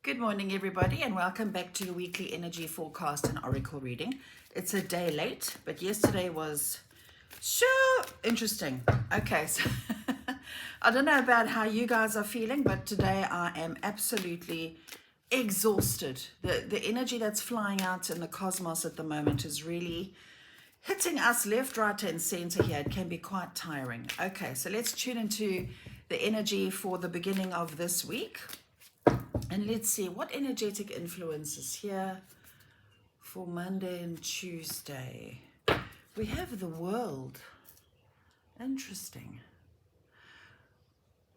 Good morning, everybody, and welcome back to your weekly energy forecast and oracle reading. It's a day late, but yesterday was sure interesting. Okay, so I don't know about how you guys are feeling, but today I am absolutely exhausted. The energy that's flying out in the cosmos at the moment is really hitting us left, right, and center here. It can be quite tiring. Okay, so let's tune into the energy for the beginning of this week. And let's see what energetic influences here for Monday and Tuesday. We have the world. Interesting.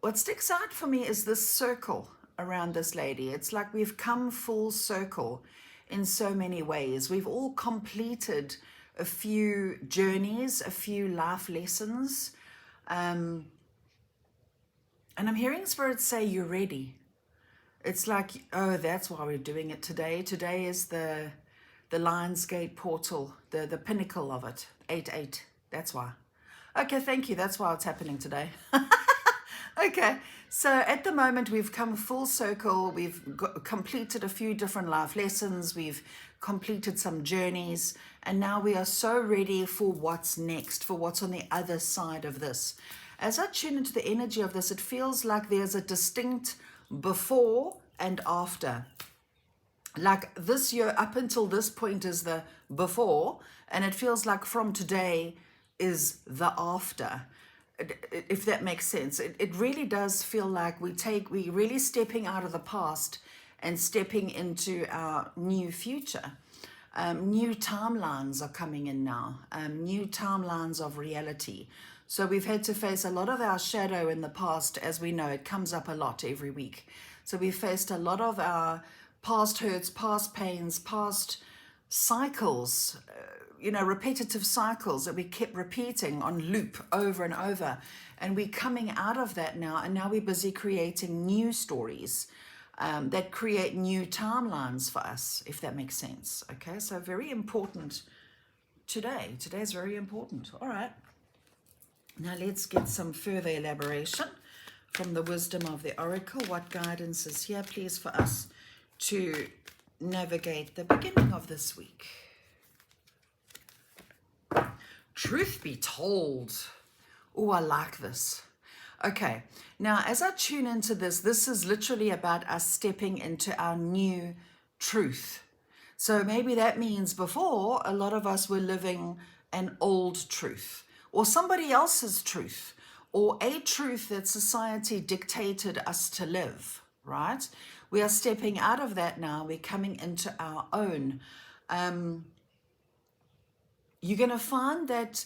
What sticks out for me is this circle around this lady. It's like we've come full circle in so many ways. We've all completed a few journeys, a few life lessons. And I'm hearing Spirit say, you're ready. It's like, oh, that's why we're doing it today. Today is the Lionsgate portal, the pinnacle of it, 8-8. That's why. Okay, thank you. That's why it's happening today. Okay, so at the moment we've come full circle. We've completed a few different life lessons. We've completed some journeys. And now we are so ready for what's next, for what's on the other side of this. As I tune into the energy of this, it feels like there's a distinct before and after. Like this year up until this point is the before, and it feels like from today is the after, if that makes sense. It really does feel like we're really stepping out of the past and stepping into our new future. New timelines are coming in now, new timelines of reality. So we've had to face a lot of our shadow in the past. As we know, it comes up a lot every week. So we've faced a lot of our past hurts, past pains, past cycles, repetitive cycles that we kept repeating on loop over and over. And we're coming out of that now, and now we're busy creating new stories that create new timelines for us, if that makes sense. Okay, so very important today. Today's very important. All right. Now let's get some further elaboration from the wisdom of the oracle. What guidance is here, please, for us to navigate the beginning of this week? Truth be told. Oh, I like this. Okay, now as I tune into this, this is literally about us stepping into our new truth. So maybe that means before, a lot of us were living an old truth, or somebody else's truth, or a truth that society dictated us to live, right? We are stepping out of that now. We're coming into our own. You're going to find that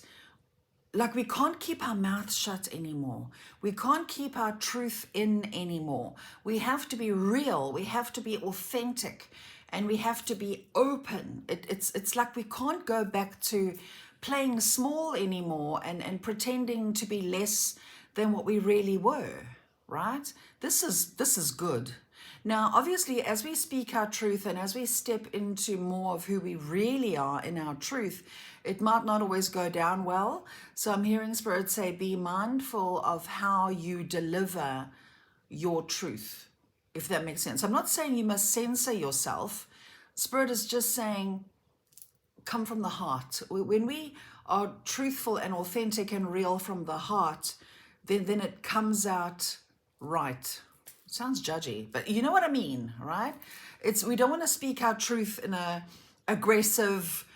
like we can't keep our mouth shut anymore. We can't keep our truth in anymore. We have to be real. We have to be authentic, and we have to be open. It's like we can't go back to playing small anymore and pretending to be less than what we really were, right? This is good. Now, obviously, as we speak our truth and as we step into more of who we really are in our truth, it might not always go down well. So I'm hearing Spirit say, be mindful of how you deliver your truth, if that makes sense. I'm not saying you must censor yourself. Spirit is just saying, come from the heart. When we are truthful and authentic and real from the heart, then it comes out right. It sounds judgy, but you know what I mean, right? We don't want to speak our truth in a aggressive,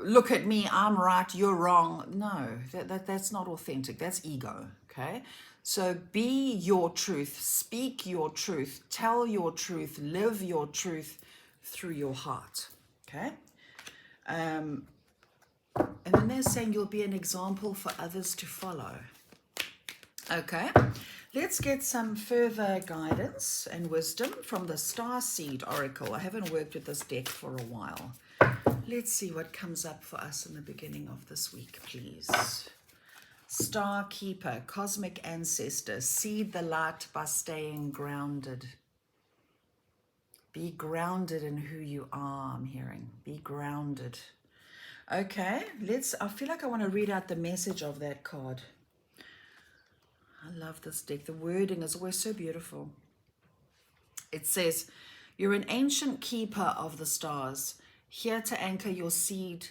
look at me, I'm right, you're wrong. No, that's not authentic. That's ego, okay? So be your truth, speak your truth, tell your truth, live your truth through your heart, okay? And then they're saying you'll be an example for others to follow. Okay, let's get some further guidance and wisdom from the Starseed Oracle. I haven't worked with this deck for a while. Let's see what comes up for us in the beginning of this week, please. Star Keeper, Cosmic Ancestor, seed the light by staying grounded. Be grounded in who you are, I'm hearing. Be grounded. Okay, I feel like I want to read out the message of that card. I love this deck. The wording is always so beautiful. It says, You're an ancient keeper of the stars, here to anchor your seed,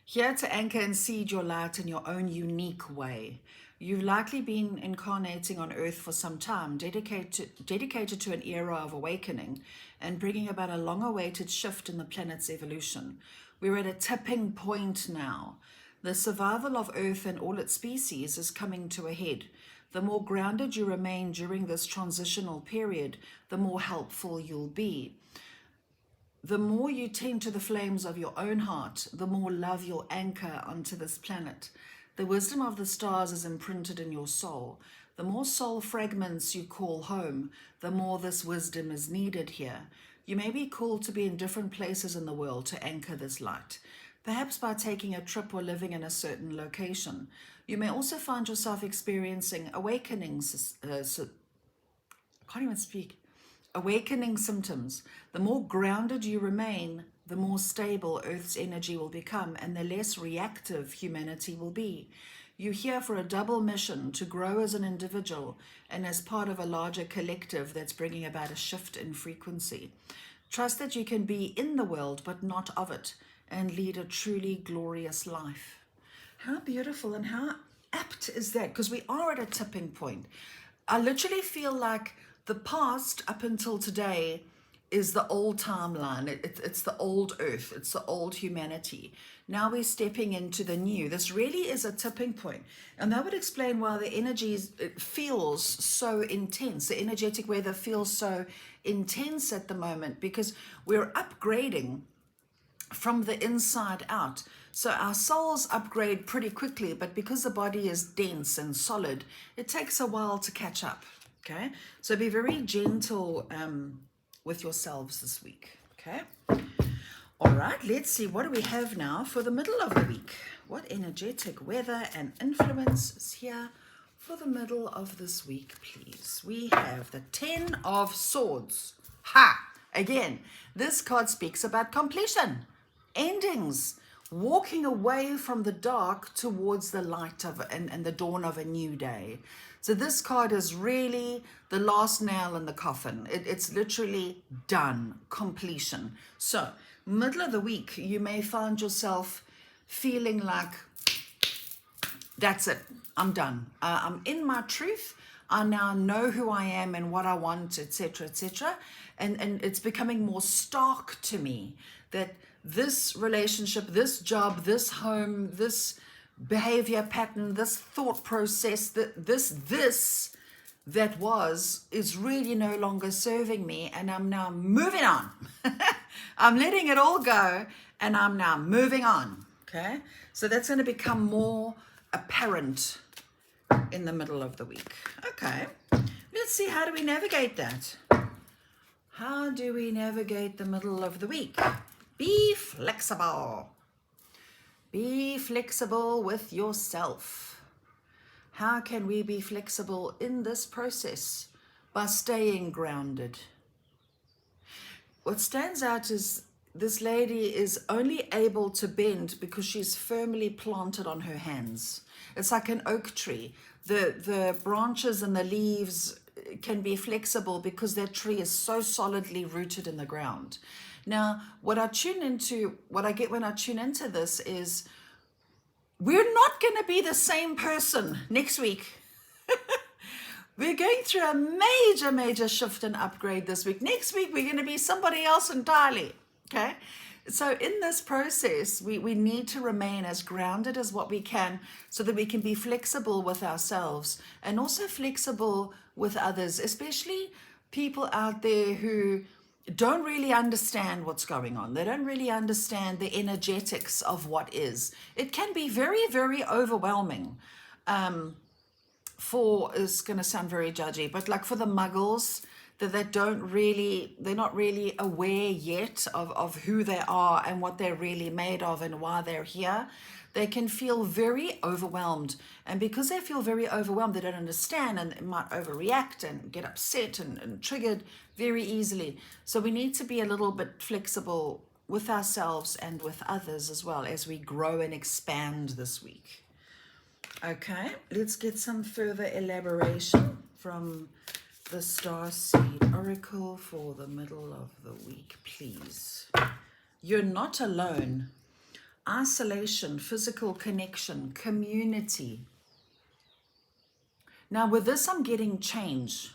here to anchor and seed your light in your own unique way. You've likely been incarnating on Earth for some time, dedicated to an era of awakening and bringing about a long-awaited shift in the planet's evolution. We're at a tipping point now. The survival of Earth and all its species is coming to a head. The more grounded you remain during this transitional period, the more helpful you'll be. The more you tend to the flames of your own heart, the more love you'll anchor onto this planet. The wisdom of the stars is imprinted in your soul. The more soul fragments you call home, the more this wisdom is needed here. You may be called to be in different places in the world to anchor this light, perhaps by taking a trip or living in a certain location. You may also find yourself experiencing awakening symptoms. The more grounded you remain, the more stable Earth's energy will become and the less reactive humanity will be. You're here for a double mission, to grow as an individual and as part of a larger collective that's bringing about a shift in frequency. Trust that you can be in the world but not of it, and lead a truly glorious life. How beautiful and how apt is that? Because we are at a tipping point. I literally feel like the past up until today is the old timeline. It's the old Earth. It's the old humanity. Now we're stepping into the new. This really is a tipping point. And that would explain why the energy it feels so intense. The energetic weather feels so intense at the moment, because we're upgrading from the inside out. So our souls upgrade pretty quickly, but because the body is dense and solid, it takes a while to catch up. Okay, so be very gentle with yourselves this week. Okay, all right, let's see, what do we have now for the middle of the week? What energetic weather and influence is here for the middle of this week, please? We have the 10 of Swords. Ha! Again, this card speaks about completion, endings, walking away from the dark towards the light of and the dawn of a new day. So this card is really the last nail in the coffin. It's literally done, completion. So middle of the week, you may find yourself feeling like, that's it, I'm done. I'm in my truth. I now know who I am and what I want, etc., etc. And it's becoming more stark to me that this relationship, this job, this home, this behavior pattern, this thought process, this that was is really no longer serving me, and I'm now moving on. I'm letting it all go and I'm now moving on. Okay, so that's going to become more apparent in the middle of the week. Okay, let's see, how do we navigate that? How do we navigate the middle of the week? Be flexible. Be flexible with yourself. How can we be flexible in this process? By staying grounded. What stands out is this lady is only able to bend because she's firmly planted on her hands. It's like an oak tree. The branches and the leaves can be flexible because that tree is so solidly rooted in the ground. Now, what I get when I tune into this is we're not going to be the same person next week. We're going through a major, major shift and upgrade this week. Next week, we're going to be somebody else entirely. Okay? So in this process, we need to remain as grounded as what we can so that we can be flexible with ourselves and also flexible with others, especially people out there who don't really understand what's going on. They don't really understand the energetics of what is. It can be very, very overwhelming. It's going to sound very judgy, but like for the muggles, they're not really aware yet of who they are and what they're really made of and why they're here. They can feel very overwhelmed, and because they feel very overwhelmed, they don't understand and might overreact and get upset and triggered very easily. So we need to be a little bit flexible with ourselves and with others as well as we grow and expand this week. Okay, let's get some further elaboration from the Star Seed Oracle for the middle of the week, please. You're not alone. Isolation, physical connection, community. Now with this, I'm getting change.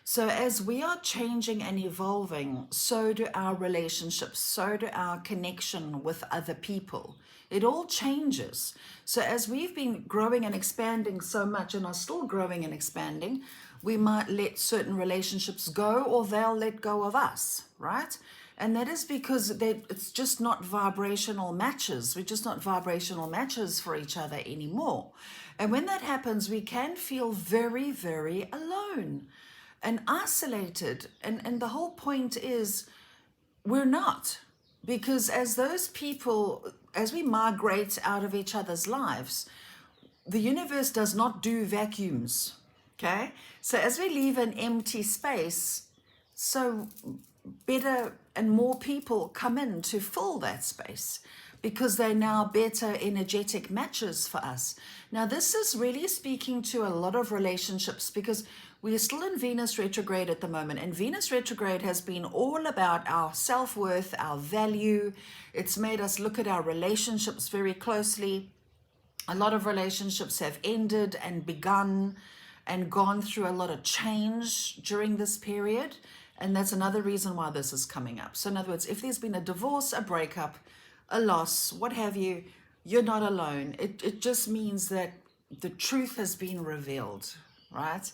So as we are changing and evolving, so do our relationships, so do our connection with other people. It all changes. So as we've been growing and expanding so much and are still growing and expanding, we might let certain relationships go, or they'll let go of us, right? And that is because it's just not vibrational matches. We're just not vibrational matches for each other anymore. And when that happens, we can feel very, very alone and isolated. And the whole point is we're not. Because as those people, as we migrate out of each other's lives, the universe does not do vacuums, okay? So as we leave an empty space, so better and more people come in to fill that space because they're now better energetic matches for us. Now, this is really speaking to a lot of relationships because we're still in Venus retrograde at the moment, and Venus retrograde has been all about our self-worth, our value. It's made us look at our relationships very closely. A lot of relationships have ended and begun and gone through a lot of change during this period. And that's another reason why this is coming up. So in other words, if there's been a divorce, a breakup, a loss, what have you, you're not alone. It just means that the truth has been revealed, right?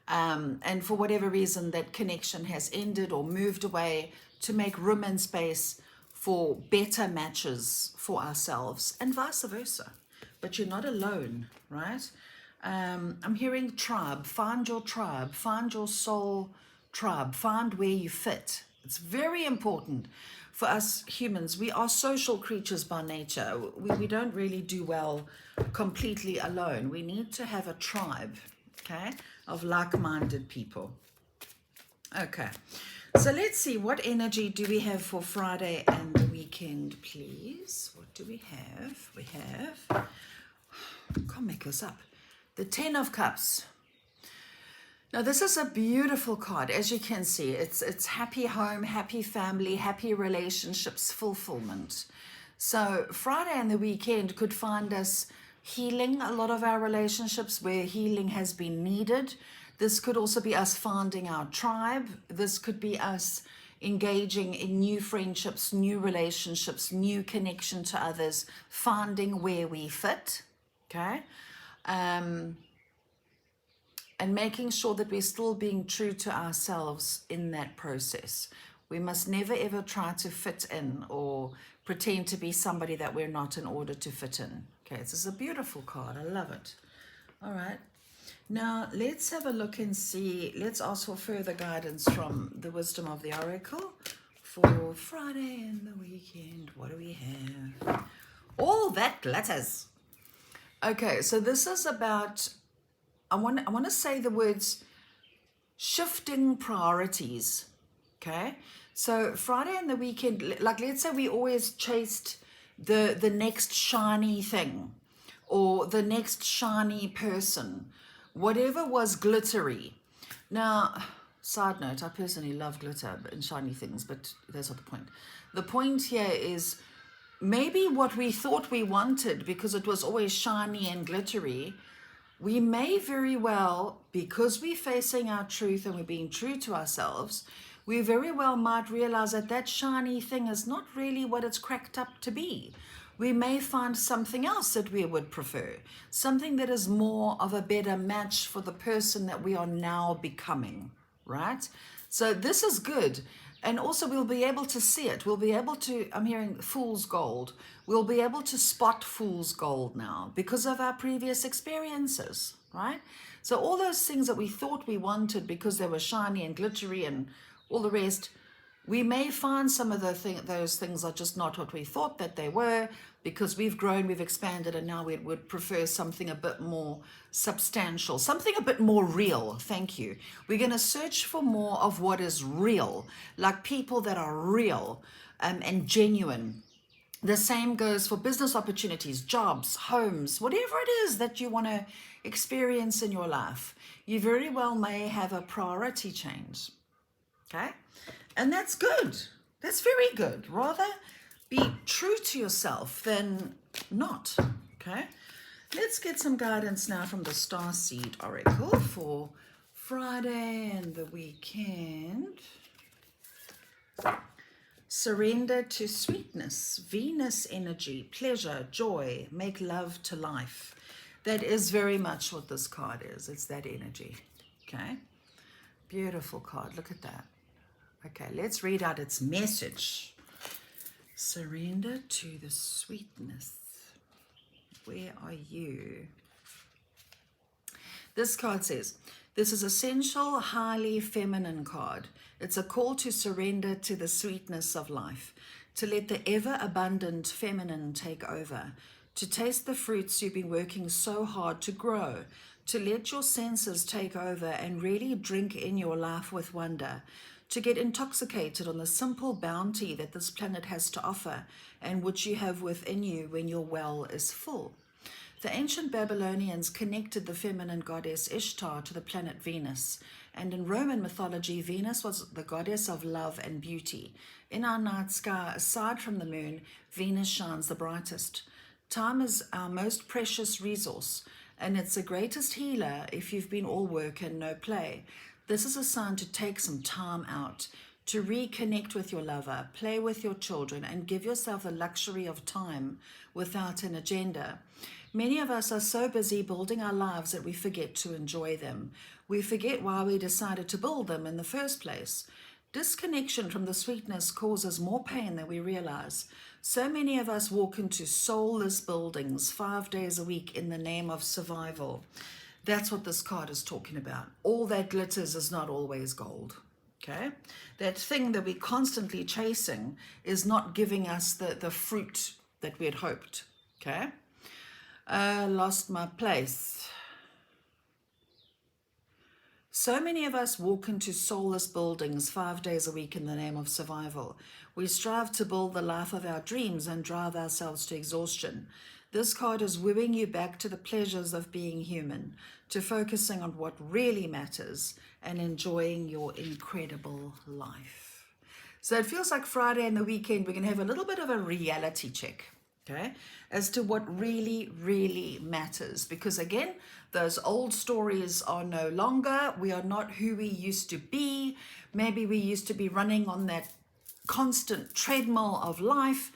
And for whatever reason, that connection has ended or moved away to make room and space for better matches for ourselves and vice versa. But you're not alone, right? I'm hearing tribe. Find your tribe. Find your soul tribe. Find where you fit. It's very important for us humans. We are social creatures by nature. We don't really do well completely alone. We need to have a tribe, okay, of like-minded people. Okay, so let's see, what energy do we have for Friday and the weekend, please? What do we have? We have, can't make this up, the 10 of Cups. Now, this is a beautiful card. As you can see, it's happy home, happy family, happy relationships, fulfillment. So Friday and the weekend could find us healing a lot of our relationships where healing has been needed. This could also be us finding our tribe. This could be us engaging in new friendships, new relationships, new connection to others, finding where we fit, okay? And making sure that we're still being true to ourselves in that process. We must never ever try to fit in or pretend to be somebody that we're not in order to fit in. Okay, this is a beautiful card. I love it. All right. Now, let's have a look and see. Let's ask for further guidance from the wisdom of the Oracle for Friday and the weekend. What do we have? All that glitters. Okay, so this is about, I want to say the words shifting priorities, okay? So Friday and the weekend, like let's say we always chased the next shiny thing or the next shiny person, whatever was glittery. Now, side note, I personally love glitter and shiny things, but that's not the point. The point here is maybe what we thought we wanted because it was always shiny and glittery, we may very well, because we're facing our truth and we're being true to ourselves, we very well might realize that that shiny thing is not really what it's cracked up to be. We may find something else that we would prefer, something that is more of a better match for the person that we are now becoming, right? So this is good. And also we'll be able to see it. We'll be able to, I'm hearing fool's gold. We'll be able to spot fool's gold now because of our previous experiences, right? So all those things that we thought we wanted because they were shiny and glittery and all the rest, we may find some of those things are just not what we thought that they were because we've grown, we've expanded, and now we would prefer something a bit more substantial, something a bit more real. Thank you. We're going to search for more of what is real, like people that are real and genuine. The same goes for business opportunities, jobs, homes, whatever it is that you want to experience in your life. You very well may have a priority change. Okay? And that's good. That's very good. Rather be true to yourself than not. Okay? Let's get some guidance now from the Starseed Oracle for Friday and the weekend. Surrender to sweetness, Venus energy, pleasure, joy, make love to life. That is very much what this card is. It's that energy. Okay? Beautiful card. Look at that. Okay, let's read out its message. Surrender to the sweetness. Where are you? This card says, this is essential, highly feminine card. It's a call to surrender to the sweetness of life, to let the ever-abundant feminine take over, to taste the fruits you've been working so hard to grow, to let your senses take over and really drink in your life with wonder, to get intoxicated on the simple bounty that this planet has to offer and which you have within you when your well is full. The ancient Babylonians connected the feminine goddess Ishtar to the planet Venus, and in Roman mythology, Venus was the goddess of love and beauty. In our night sky, aside from the moon, Venus shines the brightest. Time is our most precious resource, and it's the greatest healer if you've been all work and no play. This is a sign to take some time out, to reconnect with your lover, play with your children, and give yourself the luxury of time without an agenda. Many of us are so busy building our lives that we forget to enjoy them. We forget why we decided to build them in the first place. Disconnection from the sweetness causes more pain than we realize. So many of us walk into soulless buildings 5 days a week in the name of survival. That's what this card is talking about. All that glitters is not always gold. Okay? That thing that we're constantly chasing is not giving us the fruit that we had hoped. Okay? Lost my place. So many of us walk into soulless buildings 5 days a week in the name of survival. We strive to build the life of our dreams and drive ourselves to exhaustion. This card is wooing you back to the pleasures of being human, to focusing on what really matters and enjoying your incredible life. So it feels like Friday and the weekend, we're going to have a little bit of a reality check. Okay, as to what really, really matters. Because again, those old stories are no longer. We are not who we used to be. Maybe we used to be running on that constant treadmill of life,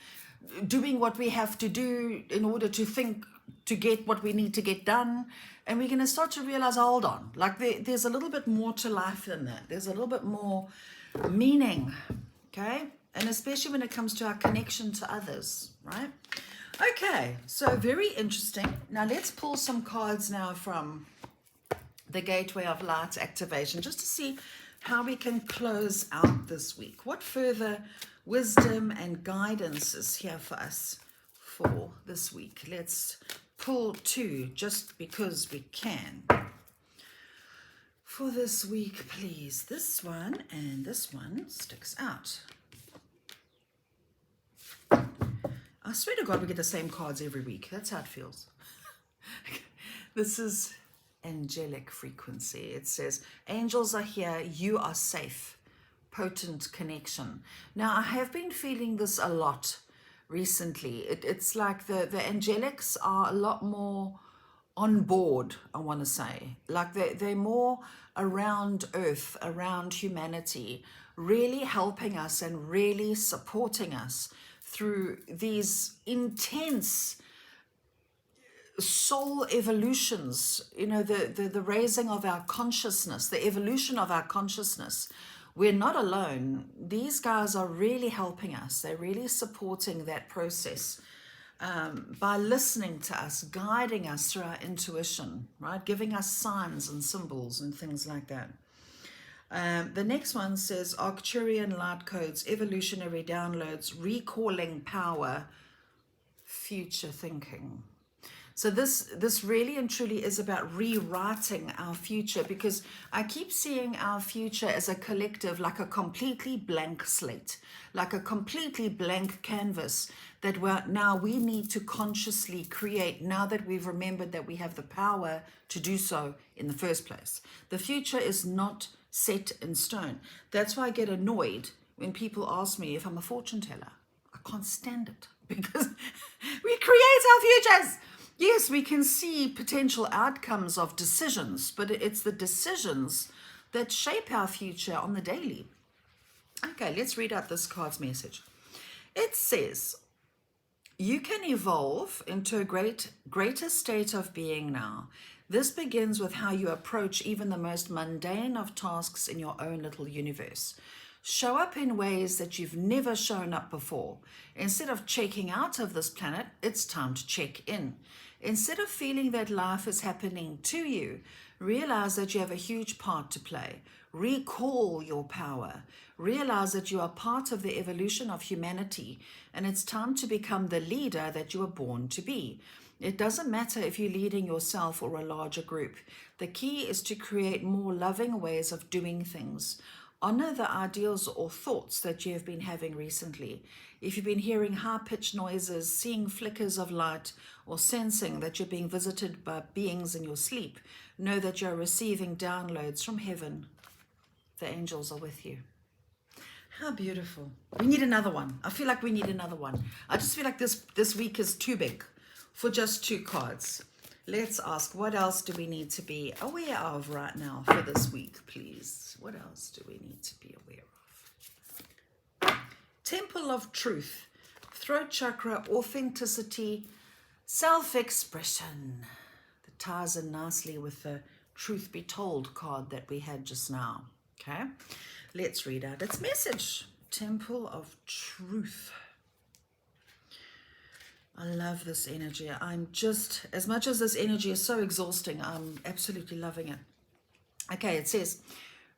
doing what we have to do in order to think, to get what we need to get done. And we're going to start to realize, hold on, like there's a little bit more to life than that. There's a little bit more meaning, okay? And especially when it comes to our connection to others, right? Okay, so very interesting. Now let's pull some cards now from the Gateway of Light activation, just to see how we can close out this week. What further wisdom and guidance is here for us for this week? Let's pull two, just because we can. For this week, please. This one and this one sticks out. I swear to God, we get the same cards every week. That's how it feels. This is angelic frequency. It says, angels are here, you are safe. Potent connection. Now, I have been feeling this a lot recently. It's like the angelics are a lot more on board, I want to say. Like they're more around Earth, around humanity, really helping us and really supporting us through these intense soul evolutions, you know, the raising of our consciousness, the evolution of our consciousness. We're not alone. These guys are really helping us. They're really supporting that process by listening to us, guiding us through our intuition, right? Giving us signs and symbols and things like that. The next one says Arcturian light codes, evolutionary downloads, recalling power, future thinking. So this really and truly is about rewriting our future, because I keep seeing our future as a collective, like a completely blank slate, like a completely blank canvas that we need to consciously create, now that we've remembered that we have the power to do so in the first place. The future is not set in stone. That's why I get annoyed when people ask me if I'm a fortune teller. I can't stand it, because we create our futures. Yes, we can see potential outcomes of decisions, but it's the decisions that shape our future on the daily. Okay, let's read out this card's message. It says, you can evolve into a greater state of being now. This begins with how you approach even the most mundane of tasks in your own little universe. Show up in ways that you've never shown up before. Instead of checking out of this planet, it's time to check in. Instead of feeling that life is happening to you, realize that you have a huge part to play. Recall your power. Realize that you are part of the evolution of humanity, and it's time to become the leader that you were born to be. It doesn't matter if you're leading yourself or a larger group. The key is to create more loving ways of doing things. Honor the ideals or thoughts that you have been having recently. If you've been hearing high-pitched noises, seeing flickers of light, or sensing that you're being visited by beings in your sleep, know that you're receiving downloads from heaven. The angels are with you. How beautiful. We need another one. I feel like we need another one. I just feel like this week is too big for just 2 cards. Let's ask, what else do we need to be aware of right now for this week, please? What else do we need to be aware of? Temple of Truth, throat chakra, authenticity, self-expression. That ties in nicely with the Truth Be Told card that we had just now. Okay, let's read out its message. Temple of Truth. I love this energy. I'm just, as much as this energy is so exhausting, I'm absolutely loving it. Okay, it says,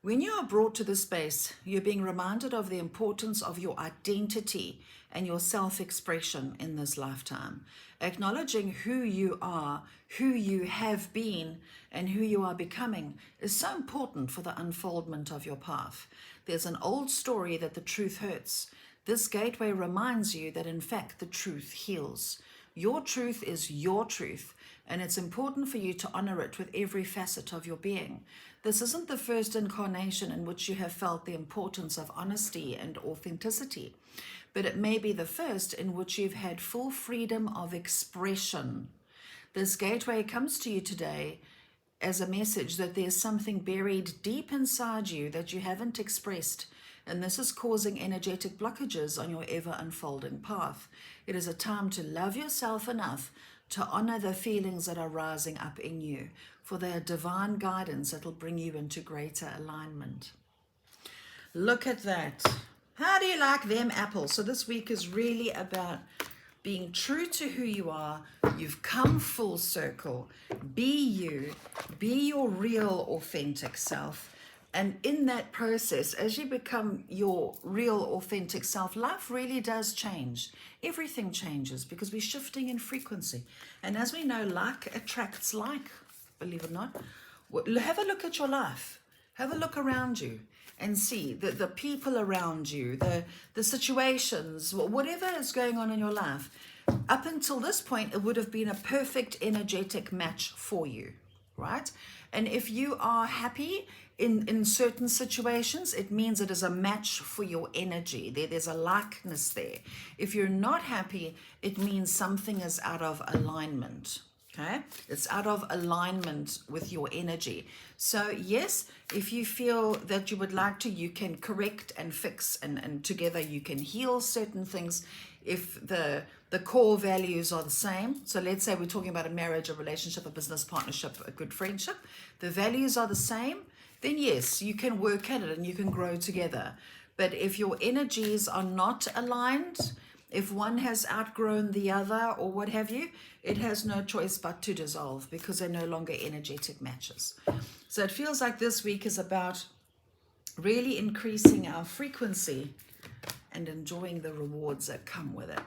when you are brought to this space, you're being reminded of the importance of your identity and your self-expression in this lifetime. Acknowledging who you are, who you have been, and who you are becoming is so important for the unfoldment of your path. There's an old story that the truth hurts. This gateway reminds you that in fact the truth heals. Your truth is your truth, and it's important for you to honor it with every facet of your being. This isn't the first incarnation in which you have felt the importance of honesty and authenticity, but it may be the first in which you've had full freedom of expression. This gateway comes to you today as a message that there's something buried deep inside you that you haven't expressed, and this is causing energetic blockages on your ever unfolding path. It is a time to love yourself enough to honor the feelings that are rising up in you, for they are divine guidance that will bring you into greater alignment. Look at that. How do you like them apples? So this week is really about being true to who you are. You've come full circle. Be you. Be your real, authentic self. And in that process, as you become your real, authentic self, life really does change. Everything changes because we're shifting in frequency. And as we know, like attracts like, believe it or not. Have a look at your life. Have a look around you and see the people around you, the situations, whatever is going on in your life. Up until this point, it would have been a perfect energetic match for you, right? And if you are happy in certain situations, it means it is a match for your energy. There's a likeness there. If you're not happy, it means something is out of alignment. Okay, it's out of alignment with your energy. So yes, if you feel that you would like to, you can correct and fix, and together you can heal certain things if the core values are the same. So let's say we're talking about a marriage, a relationship, a business partnership, a good friendship. The values are the same, then yes, you can work at it and you can grow together. But if your energies are not aligned, if one has outgrown the other or what have you, it has no choice but to dissolve because they're no longer energetic matches. So it feels like this week is about really increasing our frequency and enjoying the rewards that come with it.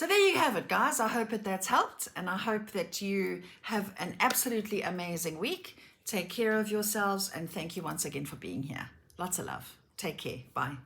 So there you have it, guys. I hope that's helped, and I hope that you have an absolutely amazing week. Take care of yourselves, and thank you once again for being here. Lots of love. Take care. Bye.